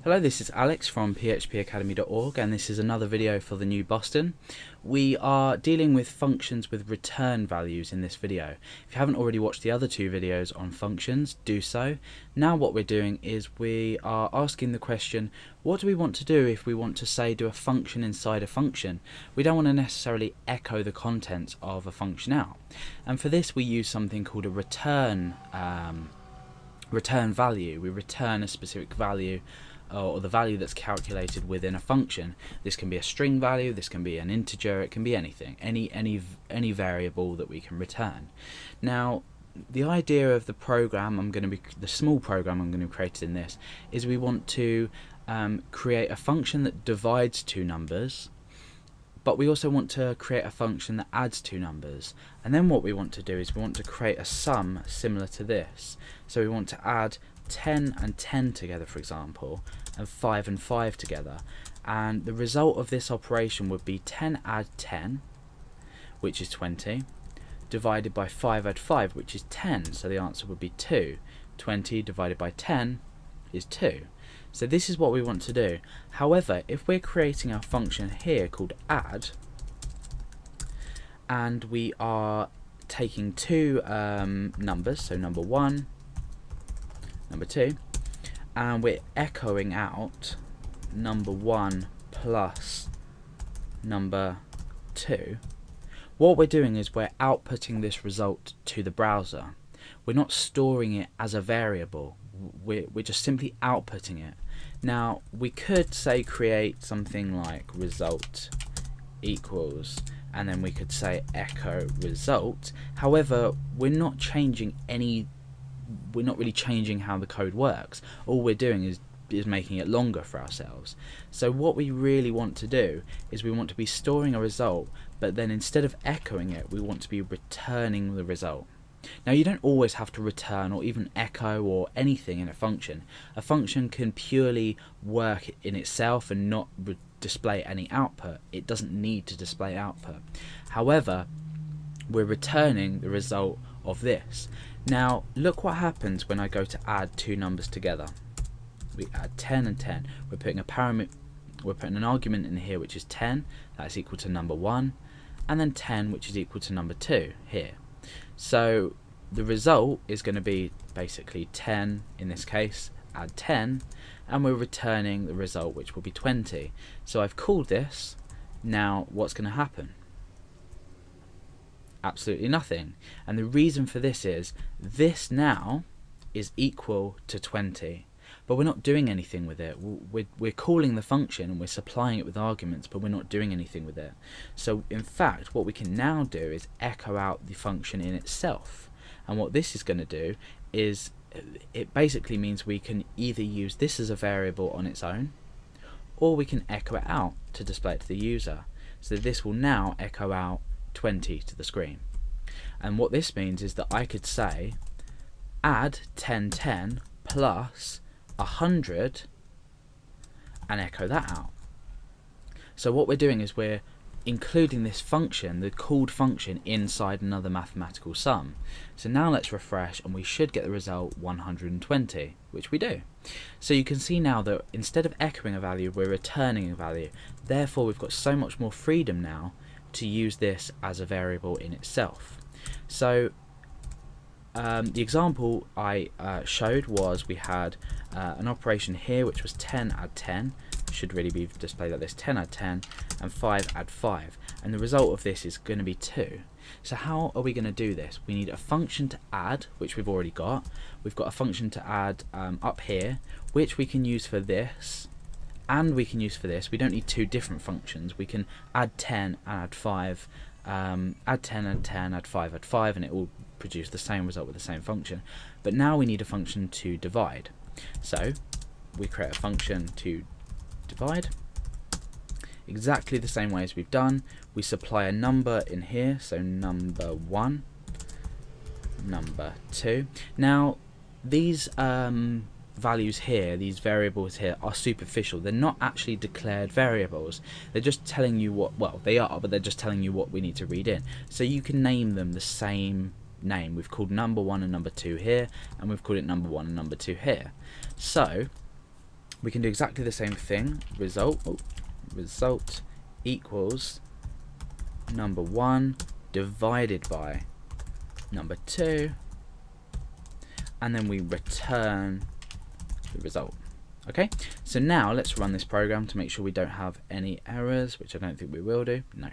Hello, this is Alex from phpacademy.org, and this is another video for the new Boston. We are dealing with functions with return values in this video. If you haven't already watched the other two videos on functions, do so. Now what we're doing is we are asking the question, what do we want to do if we want to, say, do a function inside a function? We don't want to necessarily echo the contents of a function out. And for this we use something called a return value. We return a specific value, or the value that's calculated within a function. This can be a string value, this can be an integer, it can be anything, any variable that we can return. Now the idea of the program the small program I'm going to create in this is we want to create a function that divides two numbers, but we also want to create a function that adds two numbers. And then what we want to do is we want to create a sum similar to this. So we want to add 10 and 10 together, for example, and 5 and 5 together, and the result of this operation would be 10 add 10, which is 20, divided by 5 add 5, which is 10, so the answer would be 2. 20 divided by 10 is 2. So this is what we want to do. However, if we're creating our function here called add, and we are taking two numbers, so number 1, number 2, and we're echoing out number 1 plus number 2, what we're doing is we're outputting this result to the browser. We're not storing it as a variable, we're just simply outputting it. Now we could say create something like result equals, and then we could say echo result. However, we're not really changing how the code works. All we're doing is making it longer for ourselves. So what we really want to do is we want to be storing a result, but then instead of echoing it, we want to be returning the result. Now you don't always have to return or even echo or anything in a function. A function can purely work in itself and not display any output. It doesn't need to display output. However, we're returning the result of this. Now look what happens when I go to add two numbers together. We add 10 and 10. We're putting an argument in here which is 10, that's equal to number 1, and then 10 which is equal to number 2 here. So the result is going to be basically 10 in this case, add 10, and we're returning the result which will be 20. So I've called this. Now what's going to happen? Absolutely nothing. And the reason for this is this now is equal to 20, but we're not doing anything with it. We're calling the function and we're supplying it with arguments, but we're not doing anything with it. So in fact what we can now do is echo out the function in itself, and what this is going to do is it basically means we can either use this as a variable on its own, or we can echo it out to display it to the user. So this will now echo out 20 to the screen. And what this means is that I could say add 1010 plus 100 and echo that out. So what we're doing is we're including this function, the called function, inside another mathematical sum. So now let's refresh and we should get the result 120, which we do. So you can see now that instead of echoing a value, we're returning a value. Therefore we've got so much more freedom now to use this as a variable in itself. So the example I showed was we had an operation here which was 10 add 10, should really be displayed like this, 10 add 10, and 5 add 5, and the result of this is going to be 2. So how are we going to do this? We need a function to add, which we've already got. We've got a function to add up here, which we can use for this, and we can use for this. We don't need two different functions. We can add 10 and add 5, add 10 and 10, add 5 add 5, and it will produce the same result with the same function. But now we need a function to divide. So we create a function to divide exactly the same way as we've done. We supply a number in here, so number 1, number 2. Now these values here, these variables here, are superficial. They're not actually declared variables. They're just telling you what, well, they are, but they're just telling you what we need to read in. So you can name them the same name. We've called number 1 and number 2 here, and we've called it number 1 and number 2 here. So we can do exactly the same thing. Result equals number 1 divided by number 2, and then we return the result. Okay, so now let's run this program to make sure we don't have any errors, which I don't think we will do. No.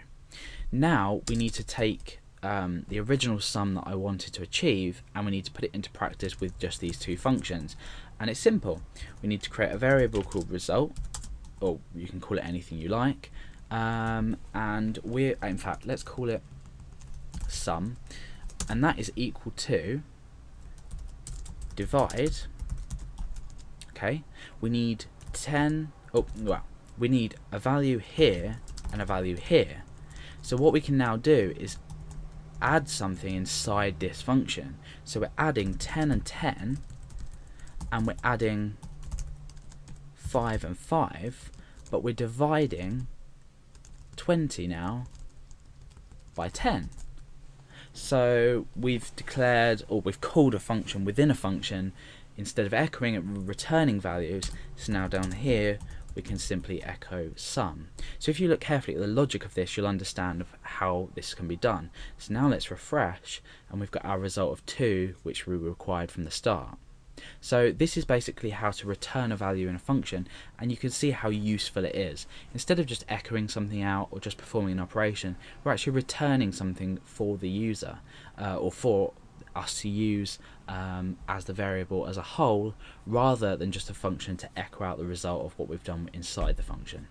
Now we need to take the original sum that I wanted to achieve, and we need to put it into practice with just these two functions. And it's simple. We need to create a variable called result, or you can call it anything you like, and in fact, let's call it sum, and that is equal to divide. Okay, we need 10. We need a value here and a value here. So what we can now do is add something inside this function. So we're adding 10 and 10, and we're adding 5 and 5, but we're dividing 20 now by 10. So we've declared, or we've called a function within a function. Instead of echoing it, returning values. So now down here we can simply echo sum. So if you look carefully at the logic of this, you'll understand how this can be done. So now let's refresh, and we've got our result of 2, which we required from the start. So this is basically how to return a value in a function, and you can see how useful it is. Instead of just echoing something out or just performing an operation, we're actually returning something for the user, or for us to use as the variable as a whole, rather than just a function to echo out the result of what we've done inside the function.